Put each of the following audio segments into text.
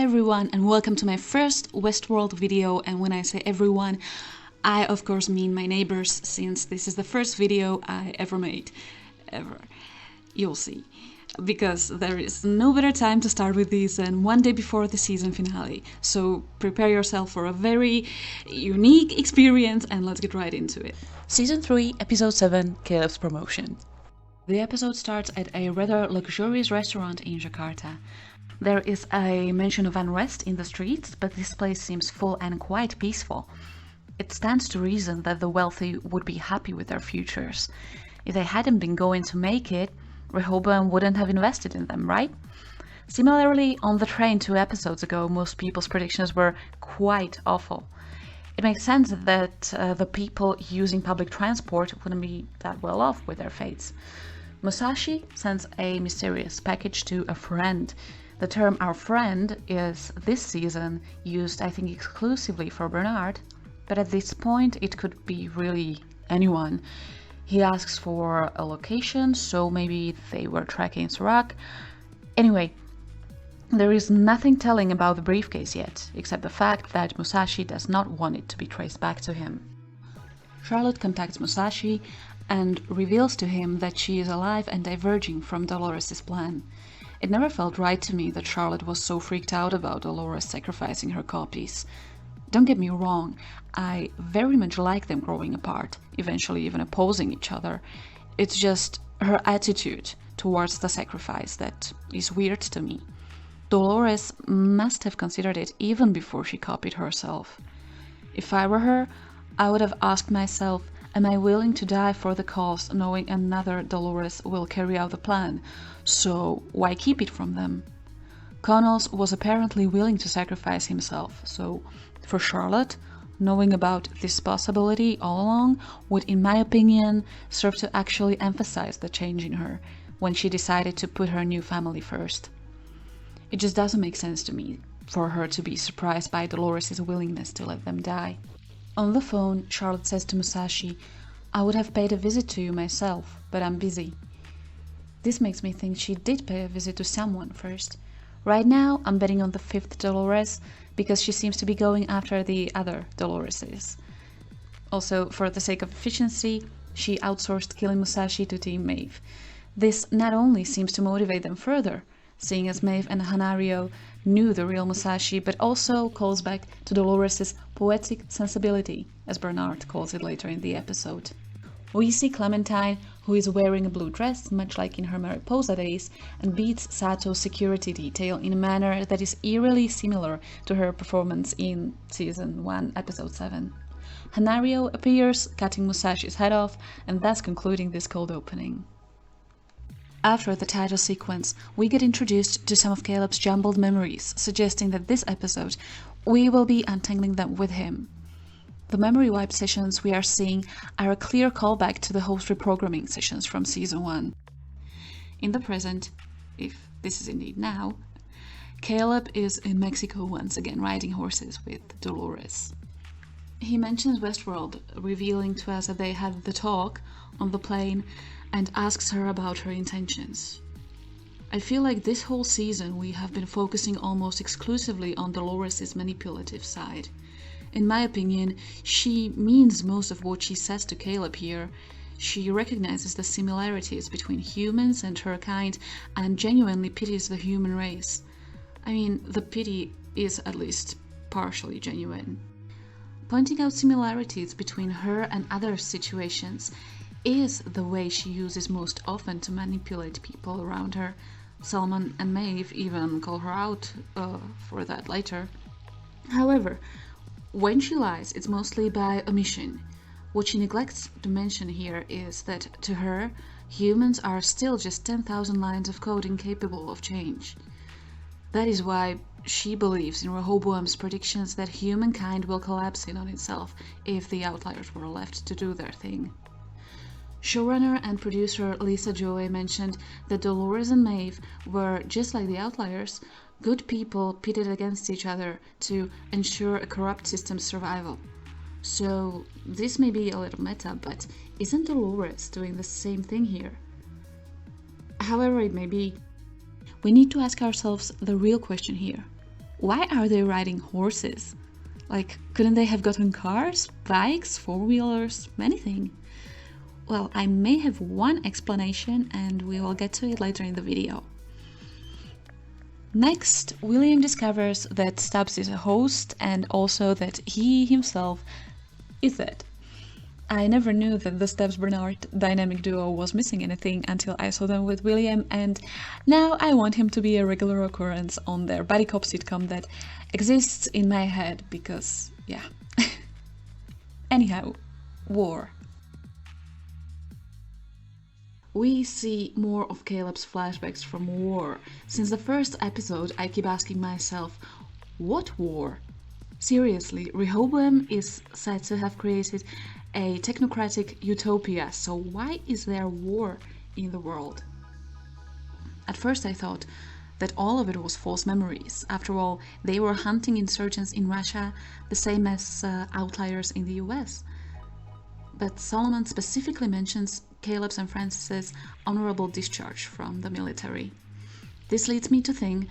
everyone, and welcome to my first Westworld video. And when I say everyone, I of course mean my neighbors, since this is the first video I ever made. Ever. You'll see. Because there is no better time to start with this than one day before the season finale. So prepare yourself for a very unique experience and let's get right into it. Season 3, Episode 7, Caleb's Promotion. The episode starts at a rather luxurious restaurant in Jakarta. There is a mention of unrest in the streets, but this place seems full and quite peaceful. It stands to reason that the wealthy would be happy with their futures. If they hadn't been going to make it, Rehoboam wouldn't have invested in them, right? Similarly, on the train 2 episodes ago, most people's predictions were quite awful. It makes sense that the people using public transport wouldn't be that well off with their fates. Musashi sends a mysterious package to a friend. The term "our friend" is, this season, used I think exclusively for Bernard, but at this point it could be really anyone. He asks for a location, so maybe they were tracking Serac. Anyway, there is nothing telling about the briefcase yet, except the fact that Musashi does not want it to be traced back to him. Charlotte contacts Musashi and reveals to him that she is alive and diverging from Dolores' plan. It never felt right to me that Charlotte was so freaked out about Dolores sacrificing her copies. Don't get me wrong, I very much like them growing apart, eventually even opposing each other. It's just her attitude towards the sacrifice that is weird to me. Dolores must have considered it even before she copied herself. If I were her, I would have asked myself, am I willing to die for the cause, knowing another Dolores will carry out the plan? So why keep it from them? Connells was apparently willing to sacrifice himself, so for Charlotte, knowing about this possibility all along would, in my opinion, serve to actually emphasize the change in her when she decided to put her new family first. It just doesn't make sense to me for her to be surprised by Dolores' willingness to let them die. On the phone, Charlotte says to Musashi, "I would have paid a visit to you myself, but I'm busy." This makes me think she did pay a visit to someone first. Right now, I'm betting on the 5th Dolores, because she seems to be going after the other Doloreses. Also, for the sake of efficiency, she outsourced killing Musashi to Team Maeve. This not only seems to motivate them further, seeing as Maeve and Hanario knew the real Musashi, but also calls back to Dolores' poetic sensibility, as Bernard calls it later in the episode. We see Clementine, who is wearing a blue dress, much like in her Mariposa days, and beats Sato's security detail in a manner that is eerily similar to her performance in Season 1, Episode 7. Hanario appears, cutting Musashi's head off, and thus concluding this cold opening. After the title sequence, we get introduced to some of Caleb's jumbled memories, suggesting that this episode we will be untangling them with him. The memory wipe sessions we are seeing are a clear callback to the host reprogramming sessions from Season 1. In the present, if this is indeed now, Caleb is in Mexico once again riding horses with Dolores. He mentions Westworld, revealing to us that they had the talk on the plane and asks her about her intentions. I feel like this whole season we have been focusing almost exclusively on Dolores' manipulative side. In my opinion, she means most of what she says to Caleb here. She recognizes the similarities between humans and her kind and genuinely pities the human race. I mean, the pity is at least partially genuine. Pointing out similarities between her and other situations is the way she uses most often to manipulate people around her. Salman and Maeve even call her out for that later. However, when she lies, it's mostly by omission. What she neglects to mention here is that, to her, humans are still just 10,000 lines of code incapable of change. That is why she believes in Rehoboam's predictions that humankind will collapse in on itself if the outliers were left to do their thing. Showrunner and producer Lisa Joy mentioned that Dolores and Maeve were, just like the outliers, good people pitted against each other to ensure a corrupt system's survival. So this may be a little meta, but isn't Dolores doing the same thing here? However it may be, we need to ask ourselves the real question here. Why are they riding horses? Like, couldn't they have gotten cars, bikes, four-wheelers, anything? Well, I may have one explanation and we will get to it later in the video. Next, William discovers that Stubbs is a host and also that he himself is dead. I never knew that the Stubbs-Bernard dynamic duo was missing anything until I saw them with William, and now I want him to be a regular occurrence on their buddy cop sitcom that exists in my head because, yeah. Anyhow, war. We see more of Caleb's flashbacks from war. Since the first episode, I keep asking myself, what war? Seriously, Rehoboam is said to have created a technocratic utopia, so why is there war in the world? At first I thought that all of it was false memories. After all, they were hunting insurgents in Russia, the same as outliers in the US. But Solomon specifically mentions Caleb's and Francis's honorable discharge from the military. This leads me to think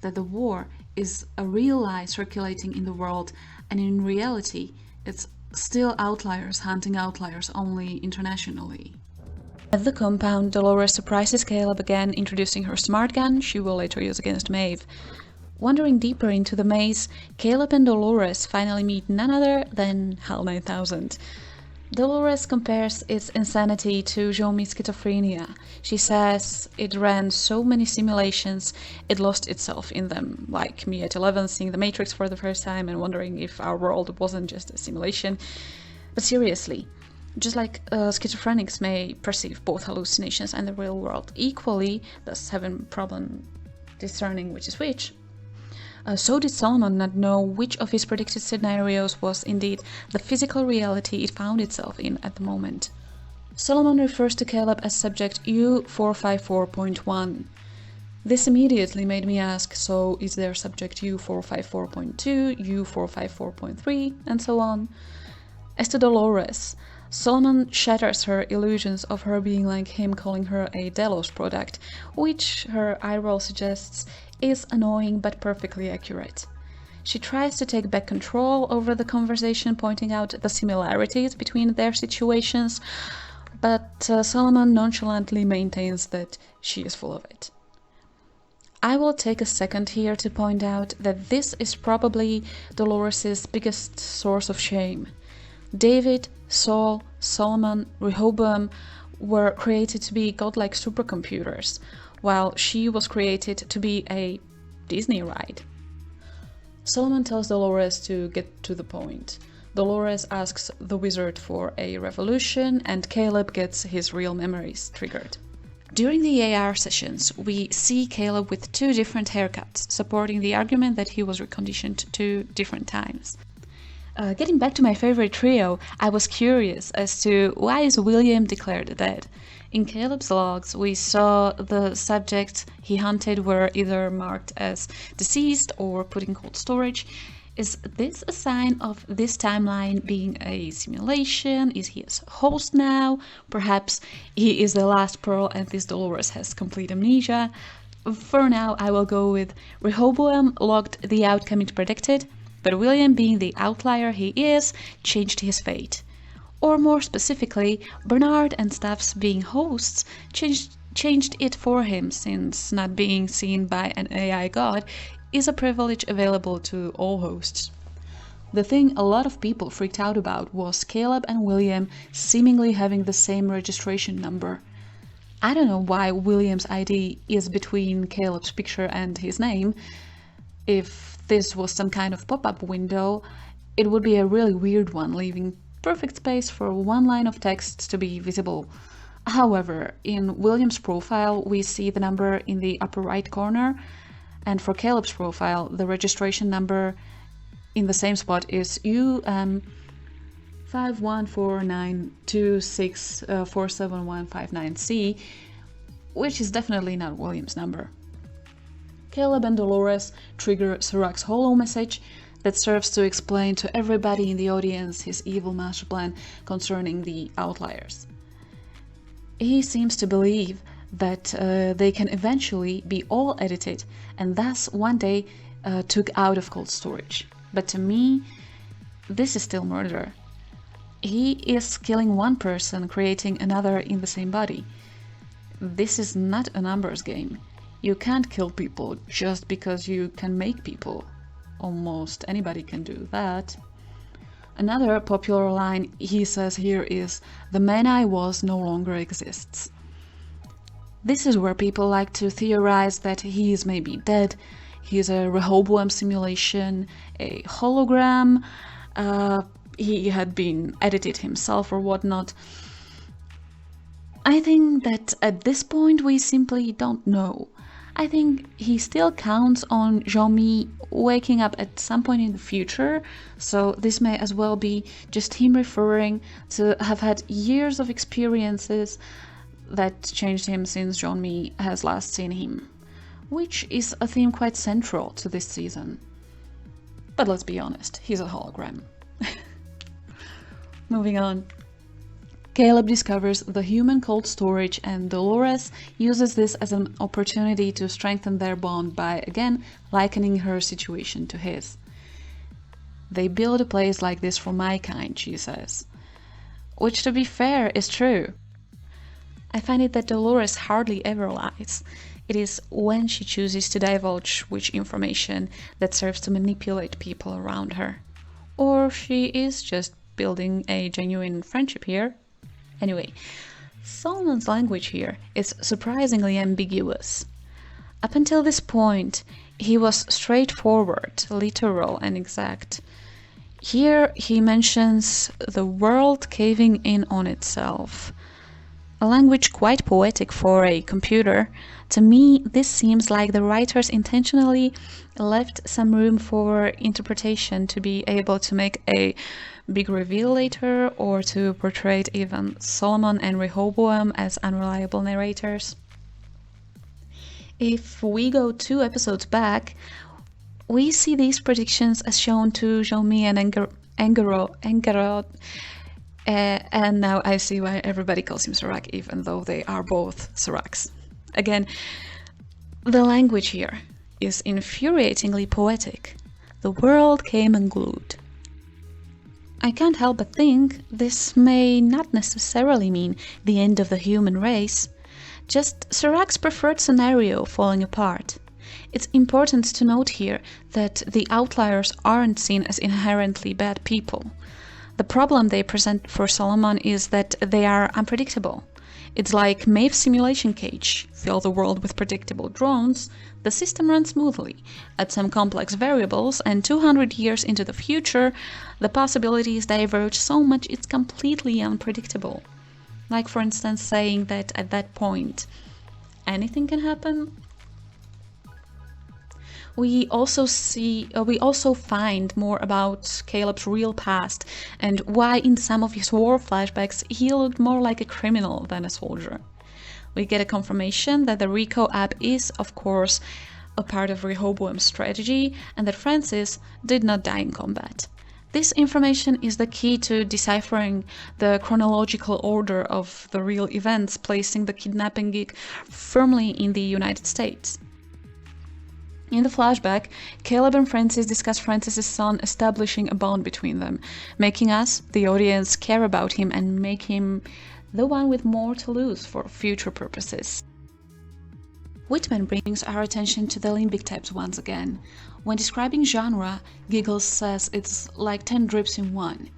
that the war is a real lie circulating in the world, and in reality, it's still outliers hunting outliers only internationally. At the compound, Dolores surprises Caleb again, introducing her smart gun she will later use against Maeve. Wandering deeper into the maze, Caleb and Dolores finally meet none other than HAL 9000. Dolores compares its insanity to Xiaomi's schizophrenia. She says it ran so many simulations it lost itself in them, like me at 11 seeing The Matrix for the first time and wondering if our world wasn't just a simulation. But seriously, just like schizophrenics may perceive both hallucinations and the real world equally, thus having problem discerning which is which, so did Solomon not know which of his predicted scenarios was indeed the physical reality it found itself in at the moment. Solomon refers to Caleb as subject U454.1. This immediately made me ask, so is there subject U454.2, U454.3, and so on? As to Dolores, Solomon shatters her illusions of her being like him, calling her a Delos product, which her eye roll suggests is annoying but perfectly accurate. She tries to take back control over the conversation, pointing out the similarities between their situations, but Solomon nonchalantly maintains that she is full of it. I will take a second here to point out that this is probably Dolores' biggest source of shame. David, Saul, Solomon, Rehoboam were created to be godlike supercomputers, while she was created to be a Disney ride. Solomon tells Dolores to get to the point. Dolores asks the wizard for a revolution, and Caleb gets his real memories triggered. During the AR sessions, we see Caleb with two different haircuts, supporting the argument that he was reconditioned two different times. Getting back to my favorite trio, I was curious as to why is William declared dead. In Caleb's logs, we saw the subjects he hunted were either marked as deceased or put in cold storage. Is this a sign of this timeline being a simulation? Is he a host now? Perhaps he is the last pearl and this Dolores has complete amnesia. For now, I will go with Rehoboam logged the outcome it predicted, but William, being the outlier he is, changed his fate. Or more specifically, Bernard and Stubbs, being hosts, changed it for him, since not being seen by an AI god is a privilege available to all hosts. The thing a lot of people freaked out about was Caleb and William seemingly having the same registration number. I don't know why William's ID is between Caleb's picture and his name. If this was some kind of pop-up window, it would be a really weird one, leaving perfect space for one line of text to be visible. However, in William's profile, we see the number in the upper right corner, and for Caleb's profile, the registration number in the same spot is U51492647159C, which is definitely not William's number. Caleb and Dolores trigger Sirach's holo message that serves to explain to everybody in the audience his evil master plan concerning the outliers. He seems to believe that they can eventually be all edited and thus one day took out of cold storage. But to me, this is still murder. He is killing one person, creating another in the same body. This is not a numbers game. You can't kill people just because you can make people. Almost anybody can do that. Another popular line he says here is, "The man I was no longer exists." This is where people like to theorize that he is maybe dead, he's a Rehoboam simulation, a hologram, he had been edited himself or whatnot. I think that at this point we simply don't know. I think he still counts on Jean-Mi waking up at some point in the future, so this may as well be just him referring to have had years of experiences that changed him since Jean-Mi has last seen him, which is a theme quite central to this season. But let's be honest, he's a hologram. Moving on. Caleb discovers the human cold storage and Dolores uses this as an opportunity to strengthen their bond by, again, likening her situation to his. "They build a place like this for my kind," she says. Which, to be fair, is true. I find it that Dolores hardly ever lies. It is when she chooses to divulge which information that serves to manipulate people around her. Or she is just building a genuine friendship here. Anyway, Solomon's language here is surprisingly ambiguous. Up until this point, he was straightforward, literal, and exact. Here he mentions the world caving in on itself. A language quite poetic for a computer. To me, this seems like the writers intentionally left some room for interpretation to be able to make a big reveal later, or to portray even Solomon and Rehoboam as unreliable narrators. If we go 2 episodes back, we see these predictions as shown to Jean-Mi and Engerod, and now I see why everybody calls him Serac, even though they are both Seracs. Again, the language here is infuriatingly poetic. The world came unglued. I can't help but think this may not necessarily mean the end of the human race, just Serac's preferred scenario falling apart. It's important to note here that the outliers aren't seen as inherently bad people. The problem they present for Solomon is that they are unpredictable. It's like Maeve's simulation cage. Fill the world with predictable drones, the system runs smoothly. Add some complex variables, and 200 years into the future, the possibilities diverge so much it's completely unpredictable. Like, for instance, saying that at that point, anything can happen. We also find more about Caleb's real past and why in some of his war flashbacks he looked more like a criminal than a soldier. We get a confirmation that the Rico app is, of course, a part of Rehoboam's strategy and that Francis did not die in combat. This information is the key to deciphering the chronological order of the real events, placing the kidnapping gig firmly in the United States. In the flashback, Caleb and Francis discuss Francis's son establishing a bond between them, making us, the audience, care about him and make him the one with more to lose for future purposes. Whitman brings our attention to the limbic types once again. When describing genre, Giggles says it's like 10 drips in one.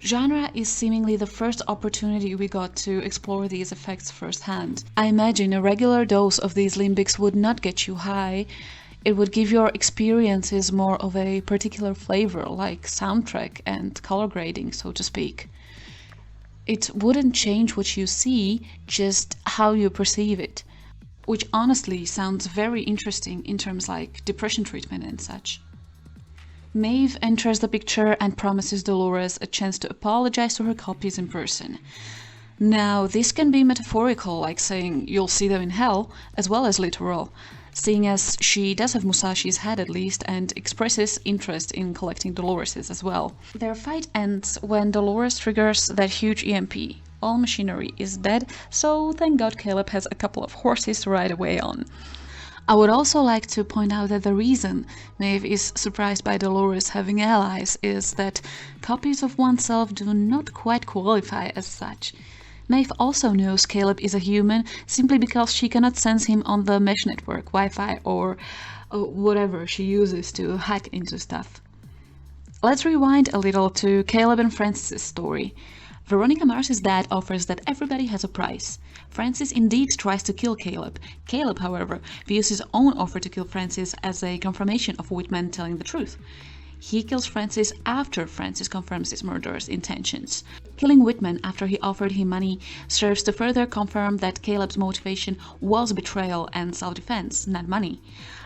Genre is seemingly the first opportunity we got to explore these effects firsthand. I imagine a regular dose of these limbics would not get you high. It would give your experiences more of a particular flavor, like soundtrack and color grading, so to speak. It wouldn't change what you see, just how you perceive it, which honestly sounds very interesting in terms like depression treatment and such. Maeve enters the picture and promises Dolores a chance to apologize to her copies in person. Now, this can be metaphorical, like saying you'll see them in hell, as well as literal, seeing as she does have Musashi's head at least and expresses interest in collecting Dolores's as well. Their fight ends when Dolores triggers that huge EMP, All machinery is dead, so thank God Caleb has a couple of horses to ride away on. I would also like to point out that the reason Maeve is surprised by Dolores having allies is that copies of oneself do not quite qualify as such. Maeve also knows Caleb is a human simply because she cannot sense him on the mesh network, Wi-Fi, or whatever she uses to hack into stuff. Let's rewind a little to Caleb and Francis' story. Veronica Mars's dad offers that everybody has a price. Francis indeed tries to kill Caleb. Caleb, however, views his own offer to kill Francis as a confirmation of Whitman telling the truth. He kills Francis after Francis confirms his murderous intentions. Killing Whitman after he offered him money serves to further confirm that Caleb's motivation was betrayal and self-defense, not money.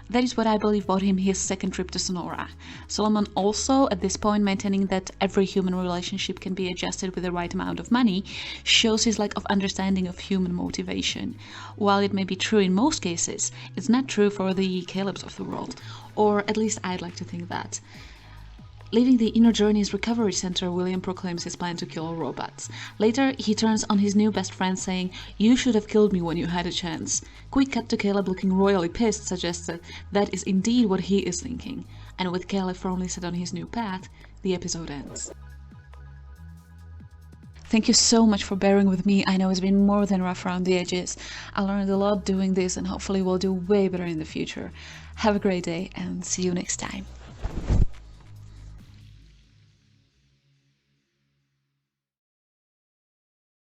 That is what I believe bought him his second trip to Sonora. Solomon also, at this point, maintaining that every human relationship can be adjusted with the right amount of money, shows his lack of understanding of human motivation. While it may be true in most cases, it's not true for the Calebs of the world. Or at least I'd like to think that. Leaving the Inner Journeys Recovery Center, William proclaims his plan to kill robots. Later, he turns on his new best friend saying, "You should have killed me when you had a chance." Quick cut to Caleb looking royally pissed suggests that that is indeed what he is thinking. And with Caleb firmly set on his new path, the episode ends. Thank you so much for bearing with me. I know it's been more than rough around the edges. I learned a lot doing this and hopefully will do way better in the future. Have a great day and see you next time.